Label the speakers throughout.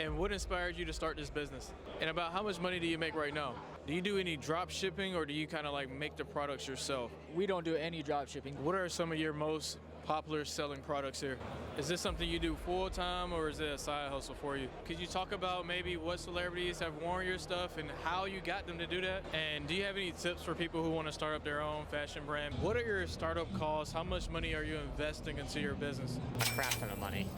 Speaker 1: And what inspired you to start this business? And about how much money do you make right now? Do you do any drop shipping or do you kind of like make the products yourself?
Speaker 2: We don't do any drop shipping.
Speaker 1: What are some of your most popular selling products here? Is this something you do full time or is it a side hustle for you? Could you talk about maybe what celebrities have worn your stuff and how you got them to do that? And do you have any tips for people who want to start up their own fashion brand? What are your startup costs? How much money are you investing into your business?
Speaker 3: A crap ton of money.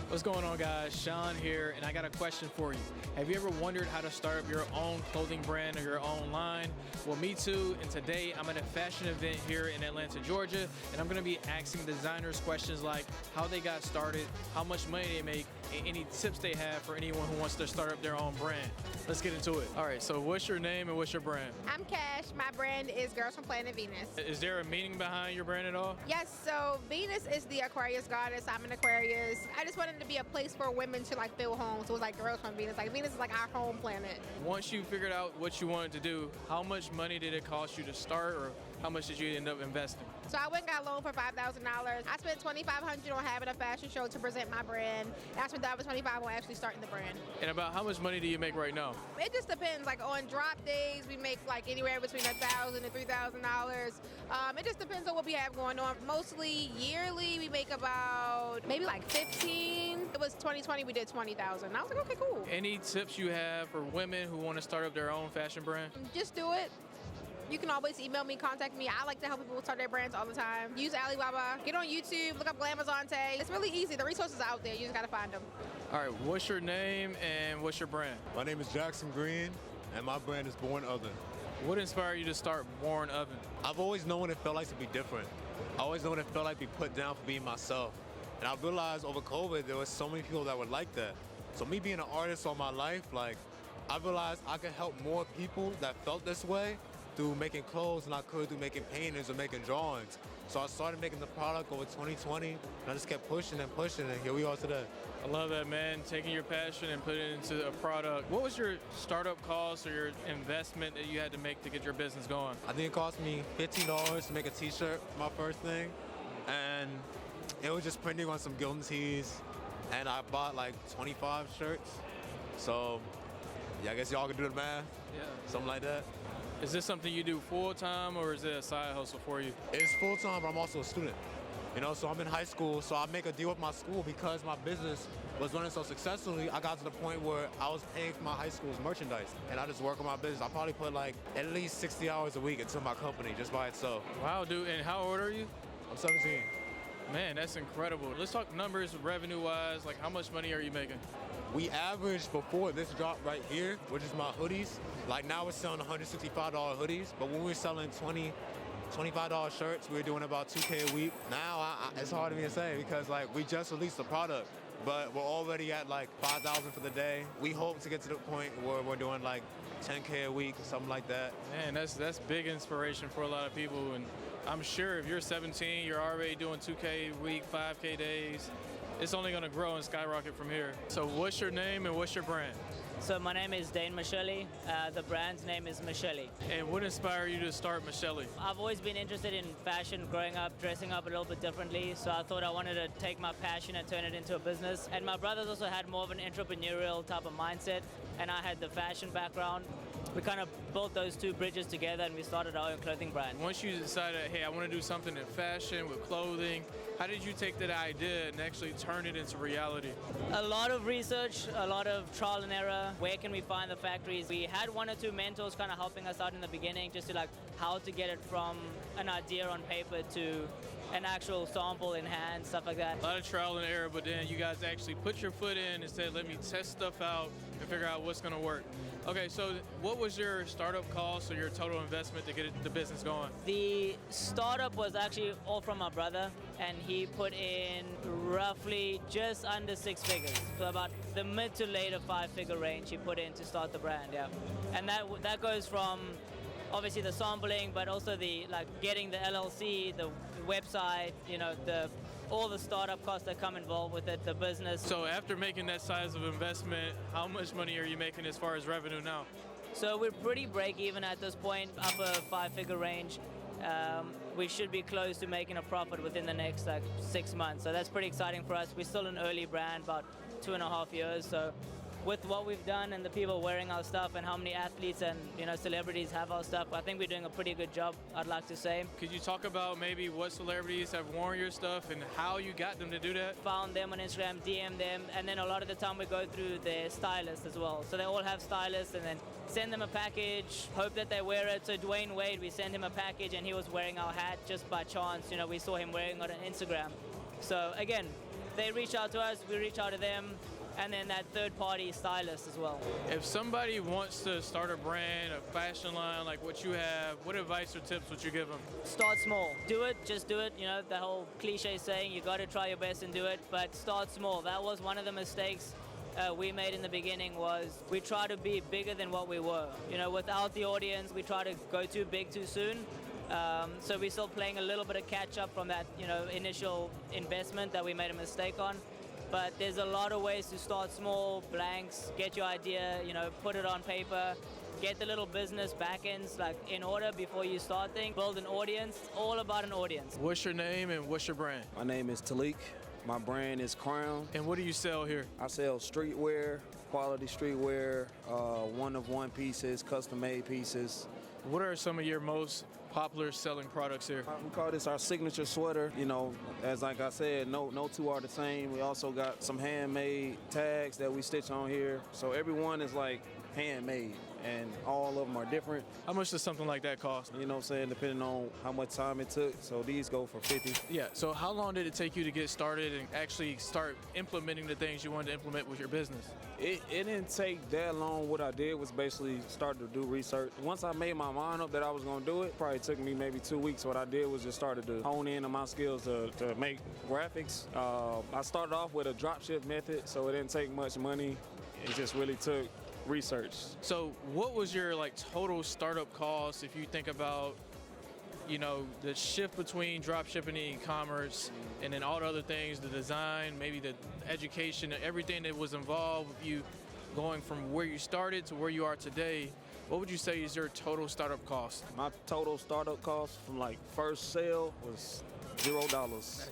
Speaker 1: What's going on, guys? Sean here, and I got a question for you. Have you ever wondered how to start up your own clothing brand or your own line? Well, me too, and today I'm at a fashion event here in Atlanta, Georgia, and I'm gonna be asking designers questions like how they got started, how much money they make, and any tips they have for anyone who wants to start up their own brand. Let's get into it. All right, so what's your name and what's your brand?
Speaker 4: I'm Cash. My brand is Girls from Planet Venus.
Speaker 1: Is there a meaning behind your brand at all?
Speaker 4: Yes, so Venus is the Aquarius goddess. I'm an Aquarius. I just wanted to be a place for women to like feel home. So it was like Girls from Venus. Like Venus is like our home planet.
Speaker 1: Once you figured out what you wanted to do, how much money did it cost you to start, or how much did you end up investing?
Speaker 4: So I went and got a loan for $5,000. I spent $2,500 on having a fashion show to present my brand. And I spent the other $25 on actually starting the brand.
Speaker 1: And about how much money do you make right now?
Speaker 4: It just depends. Like on drop days, we make like anywhere between $1,000 and $3,000. It just depends on what we have going on. Mostly yearly, we make about maybe like 15. It was 2020, we did 20,000. I was like, okay, cool.
Speaker 1: Any tips you have for women who want to start up their own fashion brand?
Speaker 4: Just do it. You can always email me, contact me. I like to help people start their brands all the time. Use Alibaba. Get on YouTube, look up Glamazonte. It's really easy. The resources are out there. You just got to find them.
Speaker 1: All right, what's your name and what's your brand?
Speaker 5: My name is Jackson Green, and my brand is Born Oven.
Speaker 1: What inspired you to start Born Oven?
Speaker 5: I've always known what it felt like to be different. I always known what it felt like to be put down for being myself. And I realized over COVID, there was so many people that would like that. So me being an artist all my life, like, I realized I could help more people that felt this way through making clothes than I could through making paintings or making drawings. So I started making the product over 2020, and I just kept pushing and pushing, and here we are today.
Speaker 1: I love that, man. Taking your passion and putting it into a product. What was your startup cost or your investment that you had to make to get your business going?
Speaker 5: I think it cost me $15 to make a t-shirt, my first thing, and it was just printing on some Gildan tees, and I bought like 25 shirts. So yeah, I guess y'all can do the math.
Speaker 1: Yeah.
Speaker 5: Something like that.
Speaker 1: Is this something you do full time or is it a side hustle for you?
Speaker 5: It's full time, but I'm also a student. You know, so I'm in high school, so I make a deal with my school because my business was running so successfully. I got to the point where I was paying for my high school's merchandise, and I just work on my business. I probably put like at least 60 hours a week into my company just by itself.
Speaker 1: Wow, dude. And how old are you?
Speaker 5: I'm 17.
Speaker 1: Man, that's incredible. Let's talk numbers revenue-wise. Like, how much money are you making?
Speaker 5: We averaged before this drop right here, which is my hoodies. Like now we're selling $165 hoodies, but when we were selling $25 shirts, we were doing about 2K a week. Now it's hard for me to say because like we just released the product, but we're already at like 5,000 for the day. We hope to get to the point where we're doing like 10K a week or something like that.
Speaker 1: Man, that's big inspiration for a lot of people, and I'm sure if you're 17, you're already doing 2K a week, 5K days. It's only going to grow and skyrocket from here. So what's your name and what's your brand?
Speaker 6: So my name is Dane Michele. The brand's name is Michele.
Speaker 1: And what inspired you to start Michele?
Speaker 6: I've always been interested in fashion growing up, dressing up a little bit differently. So I thought I wanted to take my passion and turn it into a business. And my brothers also had more of an entrepreneurial type of mindset. And I had the fashion background. We kind of built those two bridges together and we started our own clothing brand.
Speaker 1: Once you decided, hey, I want to do something in fashion with clothing, how did you take that idea and actually turn it into reality?
Speaker 6: A lot of research, a lot of trial and error. Where can we find the factories? We had one or two mentors kind of helping us out in the beginning just to like how to get it from an idea on paper to an actual sample in hand, stuff like that.
Speaker 1: A lot of trial and error, but then you guys actually put your foot in and said, let me test stuff out and figure out what's going to work. Okay, so what was your startup cost or your total investment to get the business going?
Speaker 6: The startup was actually all from my brother, and he put in roughly just under 6 figures. So about the mid to later 5-figure range he put in to start the brand, yeah. And that goes from obviously the sampling, but also the like getting the LLC, the website, you know, all the startup costs that come involved with it, the business.
Speaker 1: So after making that size of investment, how much money are you making as far as revenue now?
Speaker 6: So we're pretty break even at this point, upper 5-figure range. we should be close to making a profit within the next like 6 months. So that's pretty exciting for us. We're still an early brand, about 2.5 years. So with what we've done and the people wearing our stuff and how many athletes and celebrities have our stuff, I think we're doing a pretty good job, I'd like to say.
Speaker 1: Could you talk about maybe what celebrities have worn your stuff and how you got them to do that?
Speaker 6: Found them on Instagram, DM them, and then a lot of the time we go through their stylist as well. So they all have stylists, and then send them a package, hope that they wear it. So Dwayne Wade, we sent him a package and he was wearing our hat just by chance. We saw him wearing it on Instagram. So again, they reach out to us, we reach out to them, and then that third-party stylist as well.
Speaker 1: If somebody wants to start a brand, a fashion line like what you have, what advice or tips would you give them?
Speaker 6: Start small. Do it, just do it. The whole cliche saying, you got to try your best and do it, but start small. That was one of the mistakes we made in the beginning, was we try to be bigger than what we were. Without the audience, we try to go too big too soon. So we're still playing a little bit of catch up from that, initial investment that we made a mistake on. But there's a lot of ways to start small, blanks, get your idea, put it on paper, get the little business backends in order before you start things, build an audience, all about an audience.
Speaker 1: What's your name and what's your brand?
Speaker 3: My name is Talik. My brand is Crown.
Speaker 1: And what do you sell here?
Speaker 3: I sell streetwear, quality streetwear, one-of-one pieces, custom-made pieces.
Speaker 1: What are some of your most popular selling products here?
Speaker 3: We call this our signature sweater. As like I said, no two are the same. We also got some handmade tags that we stitch on here. So everyone is like handmade, and all of them are different.
Speaker 1: How much does something like that cost?
Speaker 3: You know what I'm saying? Depending on how much time it took. So these go for $50.
Speaker 1: Yeah, so how long did it take you to get started and actually start implementing the things you wanted to implement with your business?
Speaker 3: It didn't take that long. What I did was basically start to do research. Once I made my mind up that I was going to do it, probably took me maybe 2 weeks. What I did was just started to hone in on my skills to make graphics. I started off with a dropship method, so it didn't take much money. It just really took research.
Speaker 1: So what was your total startup cost if you think about the shift between drop shipping and e-commerce, and then all the other things, the design, maybe the education, everything that was involved with you going from where you started to where you are today? What would you say is your total startup cost?
Speaker 3: My total startup cost from first sale was $0.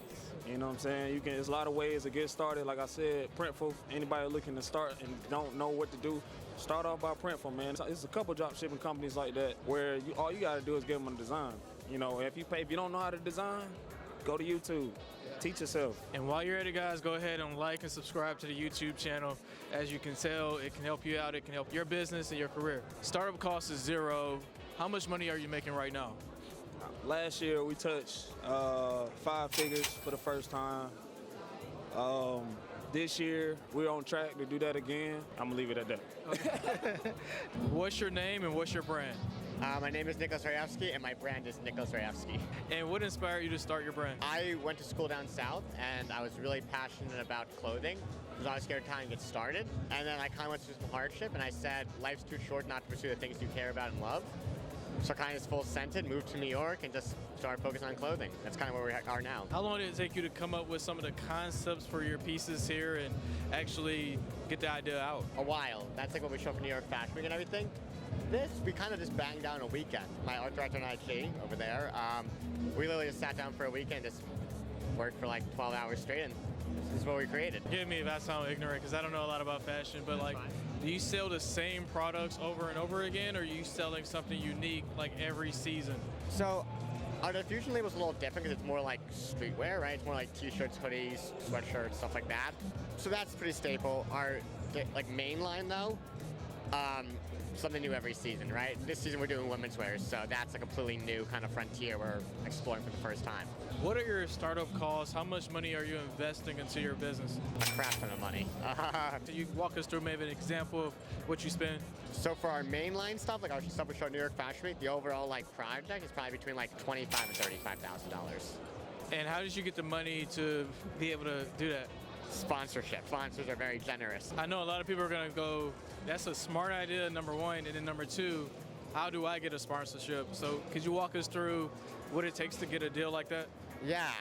Speaker 3: You know what I'm saying? There's a lot of ways to get started. Like I said, Printful. Anybody looking to start and don't know what to do, start off by Printful, man. There's a couple drop shipping companies like that where all you got to do is give them a design. If you don't know how to design, go to YouTube. Teach yourself.
Speaker 1: And while you're at it, guys, go ahead and like and subscribe to the YouTube channel. As you can tell, it can help you out. It can help your business and your career. Startup cost is $0. How much money are you making right now?
Speaker 3: Last year, we touched 5 figures for the first time. This year, we're on track to do that again. I'm going to leave it at that.
Speaker 1: Okay. What's your name and what's your brand?
Speaker 7: My name is Nicholas Rayevsky, and my brand is Nicholas Rayevsky.
Speaker 1: And what inspired you to start your brand?
Speaker 7: I went to school down south, and I was really passionate about clothing because I was scared to kind of get started. And then I kind of went through some hardship, and I said, life's too short not to pursue the things you care about and love. So I kind of just full scented, moved to New York, and just started focusing on clothing. That's kind of where we are now.
Speaker 1: How long did it take you to come up with some of the concepts for your pieces here and actually get the idea out?
Speaker 7: A while. That's what we show for New York Fashion Week and everything. This, we kind of just banged down a weekend. My art director and I, Jay, over there, we literally just sat down for a weekend, just worked for 12 hours straight, and this is what we created.
Speaker 1: Forgive me if I sound ignorant, because I don't know a lot about fashion, but do you sell the same products over and over again, or are you selling something unique every season?
Speaker 7: So our diffusion label is a little different because it's more like streetwear, right? It's more like t-shirts, hoodies, sweatshirts, stuff like that. So that's pretty staple. Our main line though, something new every season, right? This season we're doing women's wear, so that's a completely new kind of frontier we're exploring for the first time.
Speaker 1: What are your startup costs? How much money are you investing into your business?
Speaker 7: A crap ton of money.
Speaker 1: Can you walk us through maybe an example of what you spend?
Speaker 7: So for our mainline stuff, our stuff we show at New York Fashion Week, the overall project is probably between $25,000 and $35,000.
Speaker 1: And how did you get the money to be able to do that?
Speaker 7: Sponsorship. Sponsors are very generous.
Speaker 1: I know a lot of people are going to go, that's a smart idea, number one, and then number two, how do I get a sponsorship? So could you walk us through what it takes to get a deal like that?
Speaker 7: Yeah,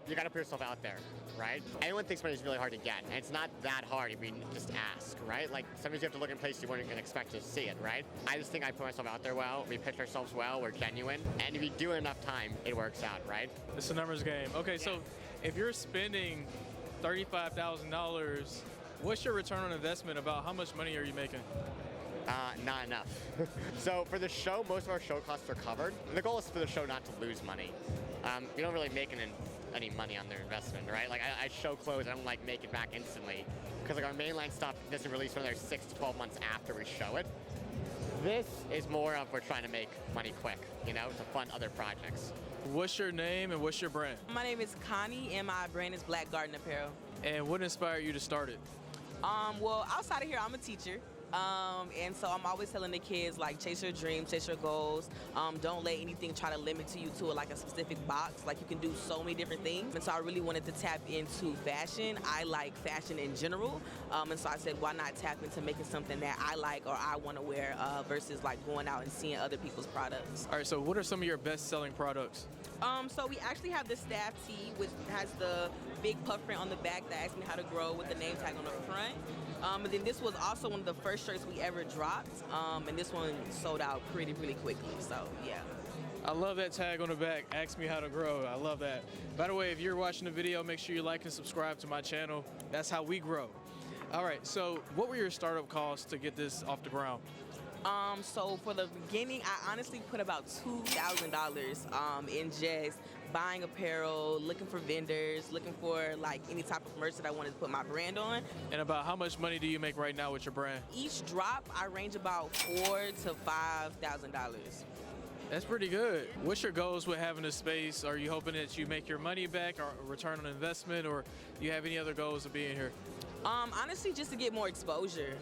Speaker 7: you gotta put yourself out there, right? Anyone thinks money is really hard to get, and it's not that hard if you just ask, right? Like, sometimes you have to look in places you weren't even expect to see it, right? I just think I put myself out there well, we pitch ourselves well, we're genuine, and if you do it enough time, it works out, right?
Speaker 1: It's a numbers game. Okay, so if you're spending $35,000, what's your return on investment? About how much money are you making?
Speaker 7: Not enough. So for the show, most of our show costs are covered. And the goal is for the show not to lose money. We don't really make any money on their investment, right? Like I show clothes, I don't like make it back instantly because like our mainline stuff doesn't release for another 6 to 12 months after we show it. This is more of we're trying to make money quick, you know, to fund other projects.
Speaker 1: What's your name and what's your brand?
Speaker 8: My name is Connie and my brand is Black Garden Apparel.
Speaker 1: And what inspired you to start it?
Speaker 8: Well, outside of here, I'm a teacher. And so I'm always telling the kids, like, chase your dreams, chase your goals. Don't let anything try to limit to you to like a specific box. Like, you can do so many different things. And so I really wanted to tap into fashion. I like fashion in general. And so I said, why not tap into making something that I like or I want to wear versus like going out and seeing other people's products.
Speaker 1: All right, so what are some of your best-selling products?
Speaker 8: So we actually have the staff tee, which has the big puff print on the back that asks me how to grow with the name tag on the front. And then this was also one of the first shirts we ever dropped, and this one sold out pretty quickly, so yeah.
Speaker 1: I love that tag on the back, ask me how to grow. I love that. By the way, if you're watching the video, make sure you like and subscribe to my channel. That's how we grow. All right, so what were your startup costs to get this off the ground?
Speaker 8: So for the beginning, I honestly put about $2,000 in just buying apparel, looking for vendors, looking for like any type of merch that I wanted to put my brand on.
Speaker 1: And about how much money do you make right now with your brand?
Speaker 8: Each drop, I range about $4,000 to $5,000.
Speaker 1: That's pretty good. What's your goals with having this space? Are you hoping that you make your money back or return on investment, or do you have any other goals of being here?
Speaker 8: Honestly, just to get more exposure.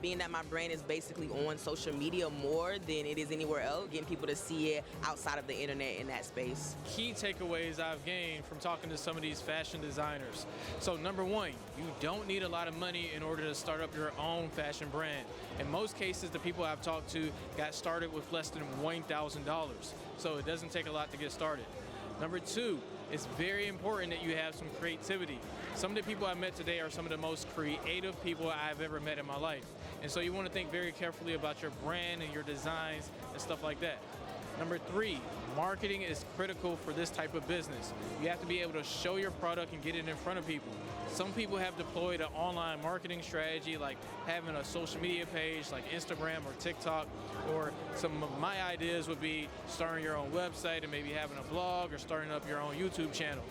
Speaker 8: Being that my brand is basically on social media more than it is anywhere else, getting people to see it outside of the internet in that space.
Speaker 1: Key takeaways I've gained from talking to some of these fashion designers. So number one, you don't need a lot of money in order to start up your own fashion brand. In most cases, the people I've talked to got started with less than $1,000. So it doesn't take a lot to get started. Number two, it's very important that you have some creativity. Some of the people I met today are some of the most creative people I've ever met in my life. And so you want to think very carefully about your brand and your designs and stuff like that. Number three, marketing is critical for this type of business. You have to be able to show your product and get it in front of people. Some people have deployed an online marketing strategy like having a social media page like Instagram or TikTok, or some of my ideas would be starting your own website and maybe having a blog or starting up your own YouTube channel.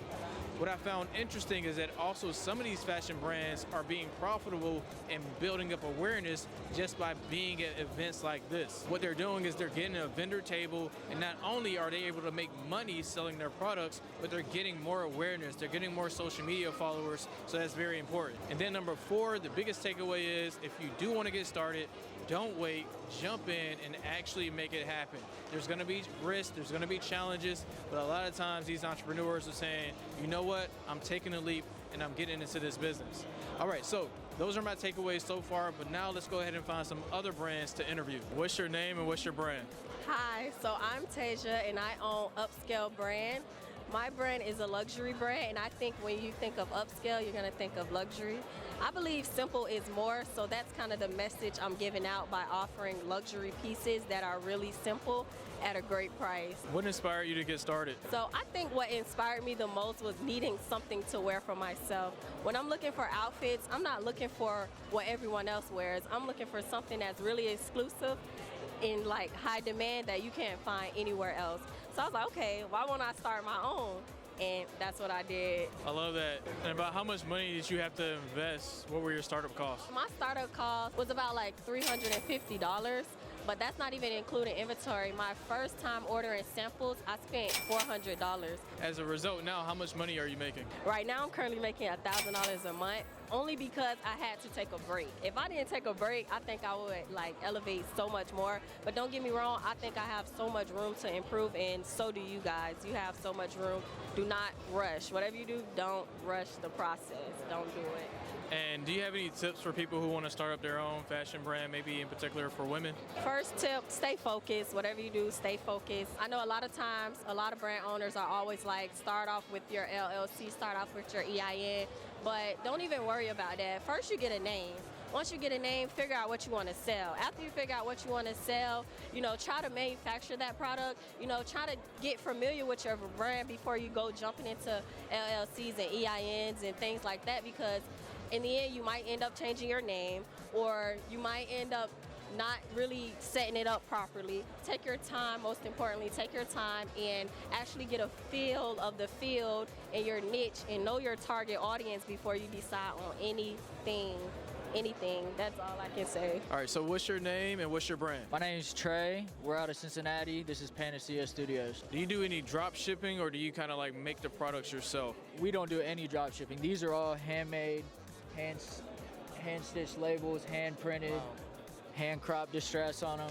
Speaker 1: What I found interesting is that also some of these fashion brands are being profitable and building up awareness just by being at events like this. What they're doing is they're getting a vendor table, and not only are they able to make money selling their products, but they're getting more awareness, they're getting more social media followers, so that's very important. And then number four, the biggest takeaway is if you do want to get started, don't wait, jump in and actually make it happen. There's gonna be risks, there's gonna be challenges, but a lot of times these entrepreneurs are saying, you know what, I'm taking a leap and I'm getting into this business. All right, so those are my takeaways so far, but now let's go ahead and find some other brands to interview. What's your name and what's your brand?
Speaker 9: Hi, so I'm Tasia and I own Upscale Brand. My brand is a luxury brand, and I think when you think of upscale, you're gonna think of luxury. I believe simple is more, so that's kind of the message I'm giving out by offering luxury pieces that are really simple at a great price.
Speaker 1: What inspired you to get started?
Speaker 9: So I think what inspired me the most was needing something to wear for myself. When I'm looking for outfits, I'm not looking for what everyone else wears. I'm looking for something that's really exclusive in like high demand that you can't find anywhere else. So I was like, okay, why won't I start my own? And that's what I did.
Speaker 1: I love that. And about how much money did you have to invest? What were your startup costs?
Speaker 9: My startup cost was about like $350, but that's not even including inventory. My first time ordering samples, I spent $400.
Speaker 1: As a result, now how much money are you making?
Speaker 9: Right now, I'm currently making $1,000 a month, only because I had to take a break. If I didn't take a break, I think I would like elevate so much more. But don't get me wrong, I think I have so much room to improve, and so do you guys. You have so much room. Do not rush. Whatever you do, don't rush the process. Don't do it.
Speaker 1: And do you have any tips for people who want to start up their own fashion brand, maybe in particular for women?
Speaker 9: First tip, stay focused. Whatever you do, stay focused. I know a lot of times, a lot of brand owners are always like, start off with your LLC, start off with your EIN, but don't even worry about that. First, you get a name. Once you get a name, figure out what you want to sell. After you figure out what you want to sell, try to manufacture that product. Try to get familiar with your brand before you go jumping into LLCs and EINs and things like that, because in the end, you might end up changing your name, or you might end up not really setting it up properly. Take your time, most importantly, take your time and actually get a feel of the field and your niche and know your target audience before you decide on anything. That's all I can say.
Speaker 1: All right, so what's your name and what's your brand?
Speaker 2: My name is Trey. We're out of Cincinnati. This is Panacea Studios.
Speaker 1: Do you do any drop shipping, or do you kind of like make the products yourself?
Speaker 2: We don't do any drop shipping. These are all handmade, hand-stitched labels, hand-printed, hand-cropped distress on them.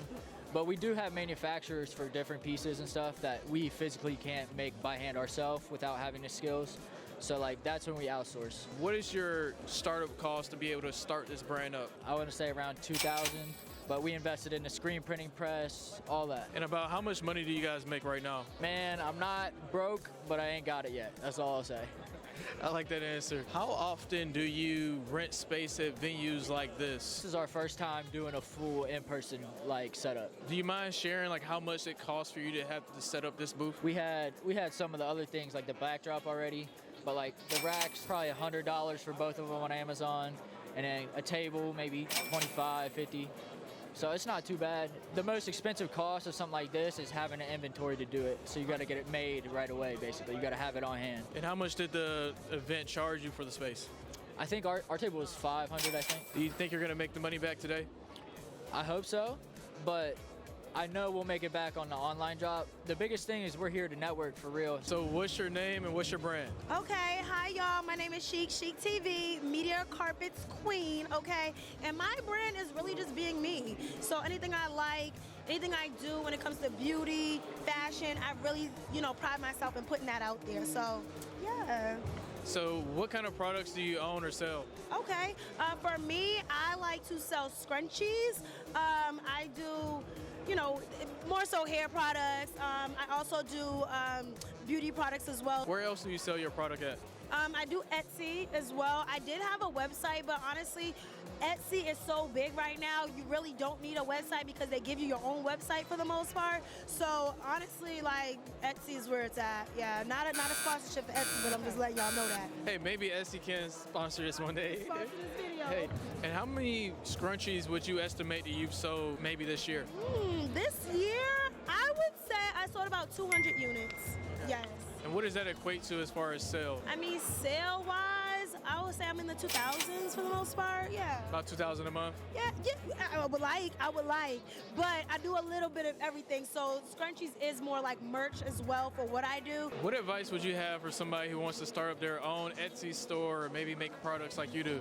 Speaker 2: But we do have manufacturers for different pieces and stuff that we physically can't make by hand ourselves without having the skills. So that's when we outsource.
Speaker 1: What is your startup cost to be able to start this brand up?
Speaker 2: I want to say around $2,000, but we invested in the screen printing press, all that.
Speaker 1: And about how much money do you guys make right now?
Speaker 2: Man, I'm not broke, but I ain't got it yet. That's all I'll say.
Speaker 1: I like that answer. How often do you rent space at venues like this?
Speaker 2: This is our first time doing a full in-person setup.
Speaker 1: Do you mind sharing how much it costs for you to have to set up this booth?
Speaker 2: We had some of the other things like the backdrop already, but the rack's probably $100 for both of them on Amazon, and then a table maybe $25, $50. So it's not too bad. The most expensive cost of something like this is having an inventory to do it. So you got to get it made right away, basically. You got to have it on hand.
Speaker 1: And how much did the event charge you for the space?
Speaker 2: I think our table was $500, I think.
Speaker 1: Do you think you're going to make the money back today?
Speaker 2: I hope so, but I know we'll make it back on the online drop. The biggest thing is we're here to network for real.
Speaker 1: So what's your name and what's your brand?
Speaker 10: Okay, hi y'all. My name is Chic TV, Media Carpets Queen, okay? And my brand is really just being me. So anything I like, anything I do when it comes to beauty, fashion, I really, pride myself in putting that out there. So, yeah.
Speaker 1: So what kind of products do you own or sell?
Speaker 10: Okay, for me, I like to sell scrunchies. I do more so hair products. I also do beauty products as well.
Speaker 1: Where else do you sell your product at?
Speaker 10: I do Etsy as well. I did have a website, but honestly, Etsy is so big right now, you really don't need a website because they give you your own website for the most part. So honestly, Etsy is where it's at. Yeah, not a sponsorship for Etsy, but I'm just letting y'all know that.
Speaker 1: Hey, maybe Etsy can sponsor this one day.
Speaker 10: Sponsor this video.
Speaker 1: Hey, and how many scrunchies would you estimate that you've sold maybe this year?
Speaker 10: This year, I would say I sold about 200 units. Yes.
Speaker 1: And what does that equate to as far as sales?
Speaker 10: I mean, sale-wise, I would say I'm in the 2000s for the most part, yeah.
Speaker 1: About 2,000 a month?
Speaker 10: Yeah, I would like, but I do a little bit of everything. So scrunchies is more like merch as well for what I do.
Speaker 1: What advice would you have for somebody who wants to start up their own Etsy store or maybe make products like you do?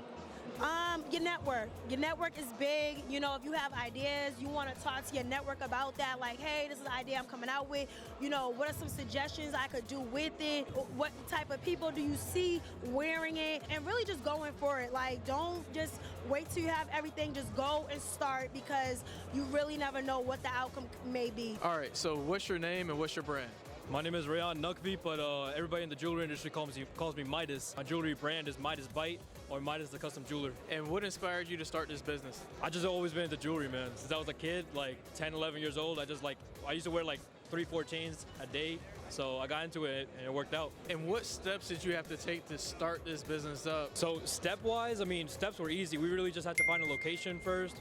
Speaker 10: Your network. Your network is big. If you have ideas, you want to talk to your network about that. Like, hey, this is the idea I'm coming out with. What are some suggestions I could do with it? What type of people do you see wearing it? And really just going for it. Don't just wait till you have everything. Just go and start because you really never know what the outcome may be.
Speaker 1: All right, so what's your name and what's your brand?
Speaker 11: My name is Rayon Nukvi, but everybody in the jewelry industry calls me Midas. My jewelry brand is Midas Bite, or Midas the Custom Jeweler.
Speaker 1: And what inspired you to start this business?
Speaker 11: I just always been into jewelry, man. Since I was a kid, 10, 11 years old, I used to wear 3-4 chains a day. So I got into it and it worked out.
Speaker 1: And what steps did you have to take to start this business up?
Speaker 11: So step-wise, steps were easy. We really just had to find a location first,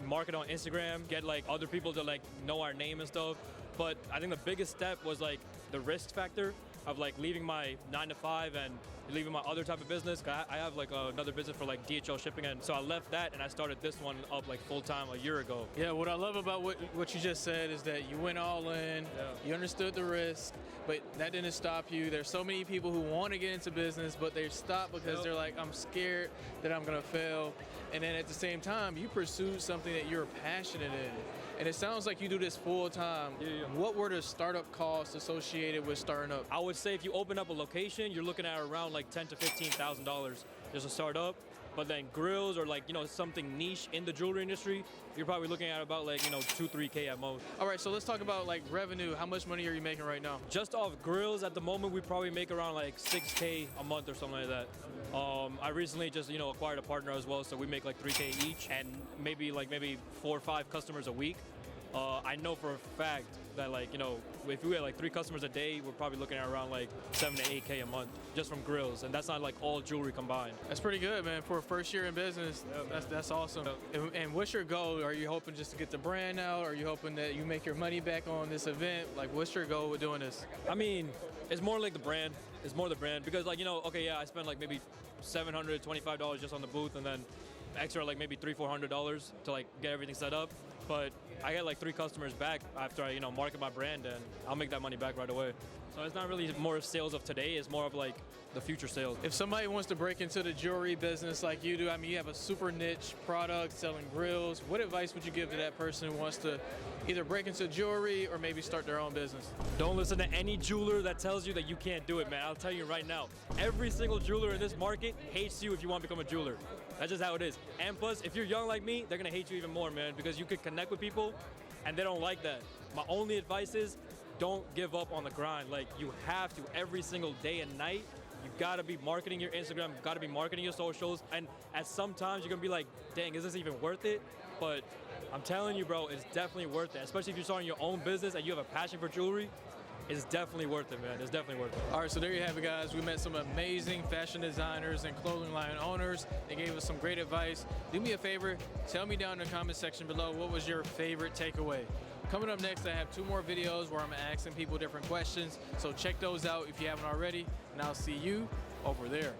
Speaker 11: market on Instagram, get other people to know our name and stuff. But I think the biggest step was the risk factor of leaving my 9-to-5 and leaving my other type of business. I have another business for DHL shipping, and so I left that and I started this one up full-time a year ago.
Speaker 1: Yeah, what I love about what you just said is that you went all in, you understood the risk, but that didn't stop you. There's so many people who want to get into business, but they stop because they're like, I'm scared that I'm gonna fail. And then at the same time, you pursued something that you're passionate in. And it sounds like you do this full time.
Speaker 11: Yeah.
Speaker 1: What were the startup costs associated with starting up?
Speaker 11: I would say if you open up a location, you're looking at around $10,000 to $15,000 just to start up. But then grills or like, something niche in the jewelry industry, you're probably looking at about like, 2-3K at most.
Speaker 1: All right, so let's talk about like revenue. How much money are you making right now?
Speaker 11: Just off grills at the moment, we probably make around like 6K a month or something like that. I recently just, acquired a partner as well, so we make like 3K each and maybe 4 or 5 customers a week. I know for a fact that if we had like 3 customers a day, we're probably looking at around like 7 to 8K a month just from grills, and that's not like all jewelry combined.
Speaker 1: That's pretty good, man. For a first year in business, that's awesome. And what's your goal? Are you hoping just to get the brand out? Are you hoping that you make your money back on this event? Like, what's your goal with doing this?
Speaker 11: I mean, it's more like the brand. It's more the brand because I spent like maybe $725 just on the booth, and then extra like maybe $300-400 to like get everything set up. But I get like 3 customers back after I market my brand, and I'll make that money back right away. So it's not really more sales of today, it's more of like the future sales.
Speaker 1: If somebody wants to break into the jewelry business like you do, I mean, you have a super niche product selling grills. What advice would you give to that person who wants to either break into jewelry or maybe start their own business?
Speaker 11: Don't listen to any jeweler that tells you that you can't do it, man. I'll tell you right now. Every single jeweler in this market hates you if you want to become a jeweler. That's just how it is. And plus, if you're young like me, they're gonna hate you even more, man, because you could connect with people and they don't like that. My only advice is don't give up on the grind. Like, you have to every single day and night. You gotta be marketing your Instagram, you gotta be marketing your socials, and at some times you're gonna be like, dang, is this even worth it? But I'm telling you, bro, it's definitely worth it, especially if you're starting your own business and you have a passion for jewelry. It's definitely worth it, man. It's definitely worth it.
Speaker 1: All right, so there you have it, guys. We met some amazing fashion designers and clothing line owners. They gave us some great advice. Do me a favor, tell me down in the comment section below what was your favorite takeaway. Coming up next, I have 2 more videos where I'm asking people different questions, so check those out if you haven't already, and I'll see you over there.